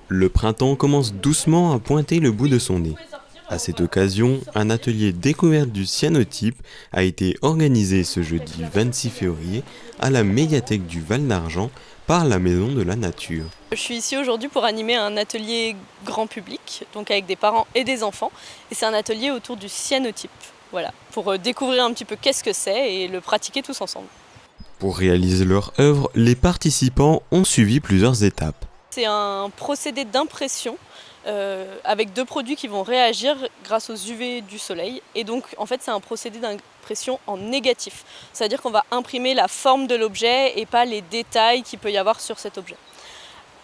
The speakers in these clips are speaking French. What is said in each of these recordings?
Le printemps commence doucement à pointer le bout de son nez. À cette occasion, un atelier découverte du cyanotype a été organisé ce jeudi 26 février à la médiathèque du Val d'Argent par la Maison de la Nature. Je suis ici aujourd'hui pour animer un atelier grand public, donc avec des parents et des enfants. Et c'est un atelier autour du cyanotype, voilà, pour découvrir un petit peu qu'est-ce que c'est et le pratiquer tous ensemble. Pour réaliser leur œuvre, les participants ont suivi plusieurs étapes. C'est un procédé d'impression avec deux produits qui vont réagir grâce aux UV du soleil. Et donc en fait c'est un procédé d'impression en négatif. C'est-à-dire qu'on va imprimer la forme de l'objet et pas les détails qu'il peut y avoir sur cet objet.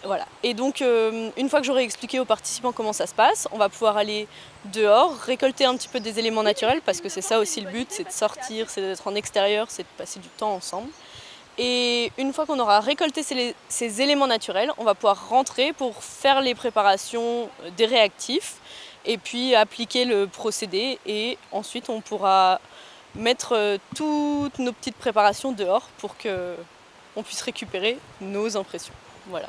Voilà. Et donc une fois que j'aurai expliqué aux participants comment ça se passe, on va pouvoir aller dehors, récolter un petit peu des éléments naturels, parce que c'est ça aussi le but, c'est de sortir, c'est d'être en extérieur, c'est de passer du temps ensemble. Et une fois qu'on aura récolté ces éléments naturels, on va pouvoir rentrer pour faire les préparations des réactifs et puis appliquer le procédé, et ensuite on pourra mettre toutes nos petites préparations dehors pour qu'on puisse récupérer nos impressions. Voilà.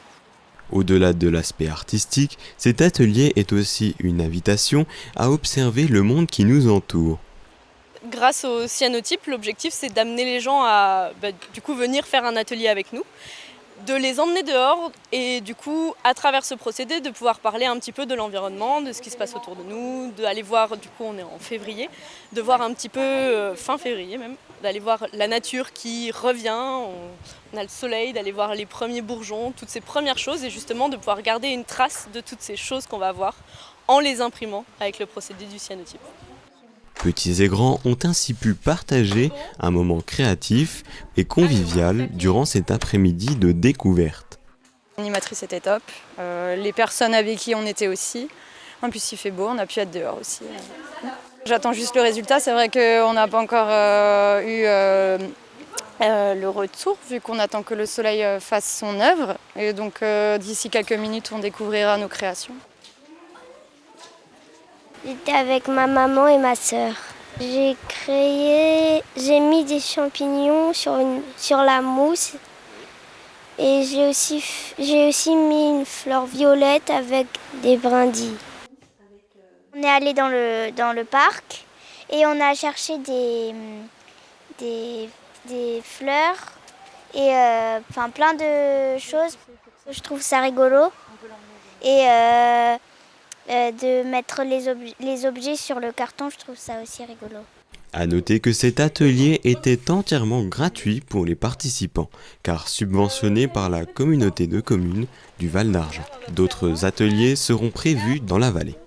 Au-delà de l'aspect artistique, cet atelier est aussi une invitation à observer le monde qui nous entoure. Grâce au cyanotype, l'objectif c'est d'amener les gens à du coup venir faire un atelier avec nous, de les emmener dehors et du coup à travers ce procédé de pouvoir parler un petit peu de l'environnement, de ce qui se passe autour de nous, d'aller voir, du coup on est en février, de voir un petit peu, fin février même, d'aller voir la nature qui revient, on a le soleil, d'aller voir les premiers bourgeons, toutes ces premières choses, et justement de pouvoir garder une trace de toutes ces choses qu'on va voir en les imprimant avec le procédé du cyanotype. Petits et grands ont ainsi pu partager un moment créatif et convivial durant cet après-midi de découverte. L'animatrice était top, les personnes avec qui on était aussi. En plus il fait beau, on a pu être dehors aussi. J'attends juste le résultat, c'est vrai qu'on n'a pas encore eu le retour, vu qu'on attend que le soleil fasse son œuvre. Et donc d'ici quelques minutes on découvrira nos créations. J'étais avec ma maman et ma sœur. J'ai mis des champignons sur la mousse, et j'ai aussi mis une fleur violette avec des brindilles. On est allé dans le parc et on a cherché des fleurs et plein de choses. Je trouve ça rigolo. Et de mettre les objets sur le carton, je trouve ça aussi rigolo. À noter que cet atelier était entièrement gratuit pour les participants, car subventionné par la communauté de communes du Val d'Argent. D'autres ateliers seront prévus dans la vallée.